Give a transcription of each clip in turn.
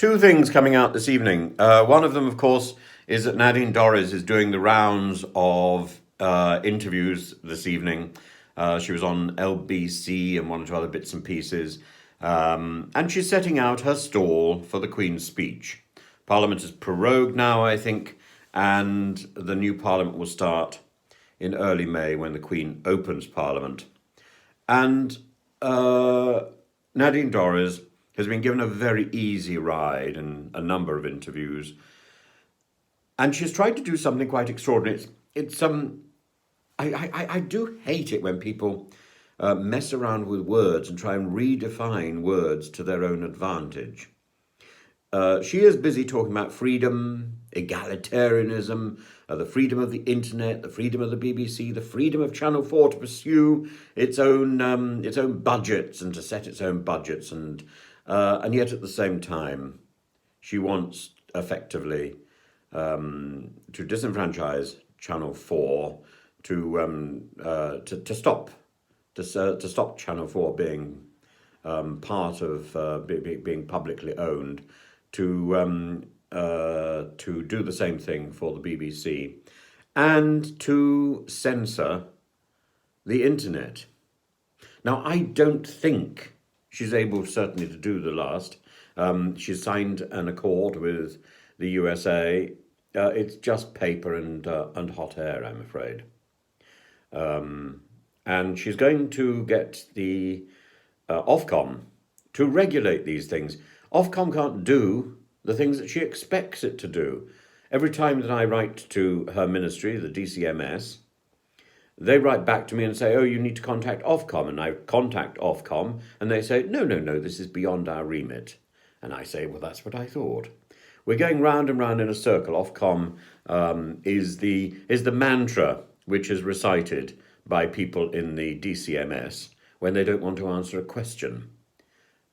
Two things coming out this evening. One of them, of course, is that Nadine Dorries is doing the rounds of interviews this evening. She was on LBC and one or two other bits and pieces. And she's setting out her stall for the Queen's speech. Parliament is prorogued now, I think, and the new Parliament will start in early May when the Queen opens Parliament. And Nadine Dorries has been given a very easy ride in a number of interviews. And she's tried to do something quite extraordinary. I do hate it when people mess around with words and try and redefine words to their own advantage. She is busy talking about freedom, egalitarianism, the freedom of the internet, the freedom of the BBC, the freedom of Channel 4 to pursue its own budgets and to set its own budgets, and yet at the same time, she wants effectively to disenfranchise Channel 4, to stop Channel 4 being part of being publicly owned, to do the same thing for the BBC, and to censor the internet. Now, I don't think she's able certainly to do the last. She's signed an accord with the USA. It's just paper and hot air, I'm afraid. And she's going to get the Ofcom to regulate these things. Ofcom can't do the things that she expects it to do. Every time that I write to her ministry, the DCMS, they write back to me and say, oh, you need to contact Ofcom. And I contact Ofcom and they say, no, this is beyond our remit. And I say, well, that's what I thought. We're going round and round in a circle. Ofcom is the mantra which is recited by people in the DCMS when they don't want to answer a question.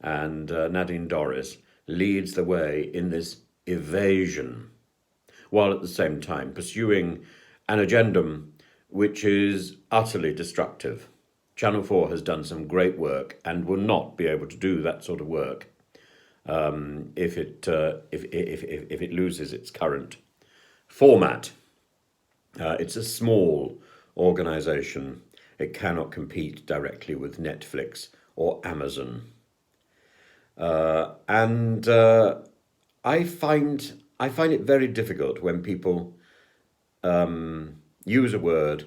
And Nadine Dorries leads the way in this evasion, while at the same time pursuing an agenda which is utterly destructive. Channel 4 has done some great work and will not be able to do that sort of work if it loses its current format. It's a small organisation. It cannot compete directly with Netflix or Amazon. And I find it very difficult when people use a word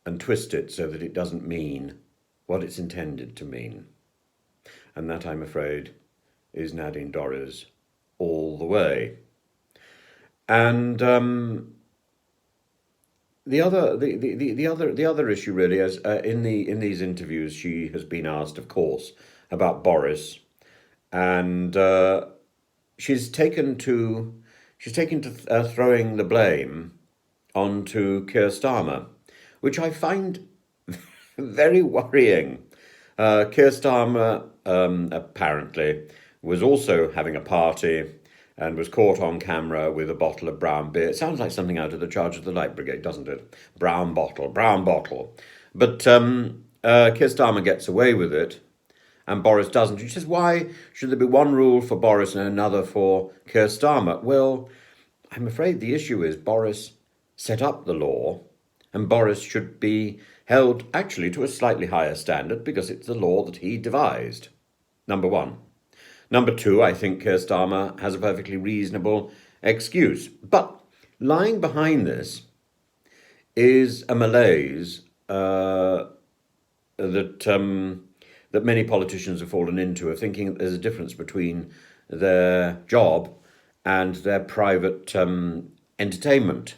and twist it so that it doesn't mean what it's intended to mean. And that, I'm afraid, is Nadine Dorries all the way. And the other issue really is in these interviews she has been asked, of course, about Boris, and she's taken to throwing the blame onto Keir Starmer, which I find very worrying. Keir Starmer apparently was also having a party and was caught on camera with a bottle of brown beer. It sounds like something out of the Charge of the Light Brigade, doesn't it? Brown bottle. But Keir Starmer gets away with it, and Boris doesn't. She says, why should there be one rule for Boris and another for Keir Starmer? Well, I'm afraid the issue is Boris set up the law, and Boris should be held actually to a slightly higher standard because it's the law that he devised. Number one. Number two, I think Keir Starmer has a perfectly reasonable excuse. But lying behind this is a malaise that many politicians have fallen into, of thinking that there's a difference between their job and their private entertainment.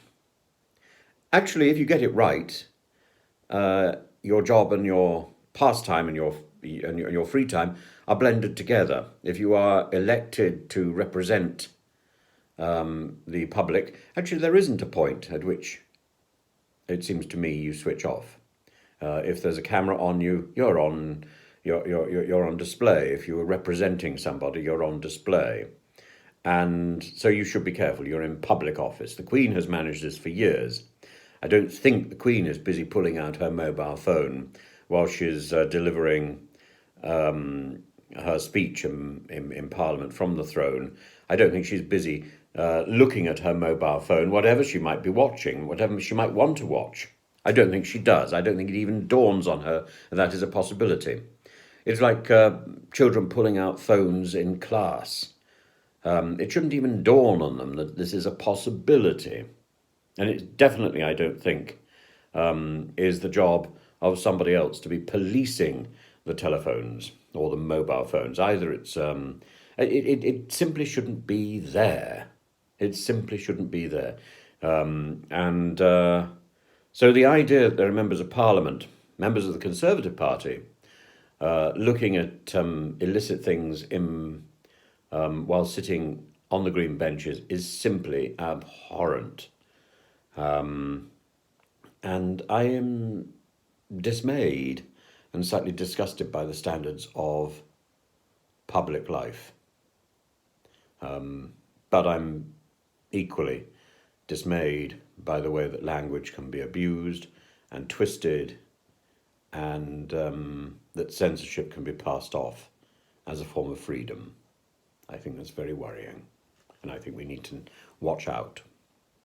Actually, if you get it right, your job and your pastime and your free time are blended together. If you are elected to represent the public, actually there isn't a point at which it seems to me you switch off. If there's a camera on you, you're on display. If you are representing somebody, you're on display. And so you should be careful. You're in public office. The Queen has managed this for years. I don't think the Queen is busy pulling out her mobile phone while she's delivering her speech in Parliament from the throne. I don't think she's busy looking at her mobile phone, whatever she might be watching, whatever she might want to watch. I don't think she does. I don't think it even dawns on her that is a possibility. It's like children pulling out phones in class. It shouldn't even dawn on them that this is a possibility. And it definitely, I don't think, is the job of somebody else to be policing the telephones or the mobile phones. Either it simply shouldn't be there. It simply shouldn't be there. So the idea that there are members of Parliament, members of the Conservative Party, looking at illicit things while sitting on the green benches is simply abhorrent. And I am dismayed and slightly disgusted by the standards of public life. But I'm equally dismayed by the way that language can be abused and twisted, and that censorship can be passed off as a form of freedom. I think that's very worrying, and I think we need to watch out.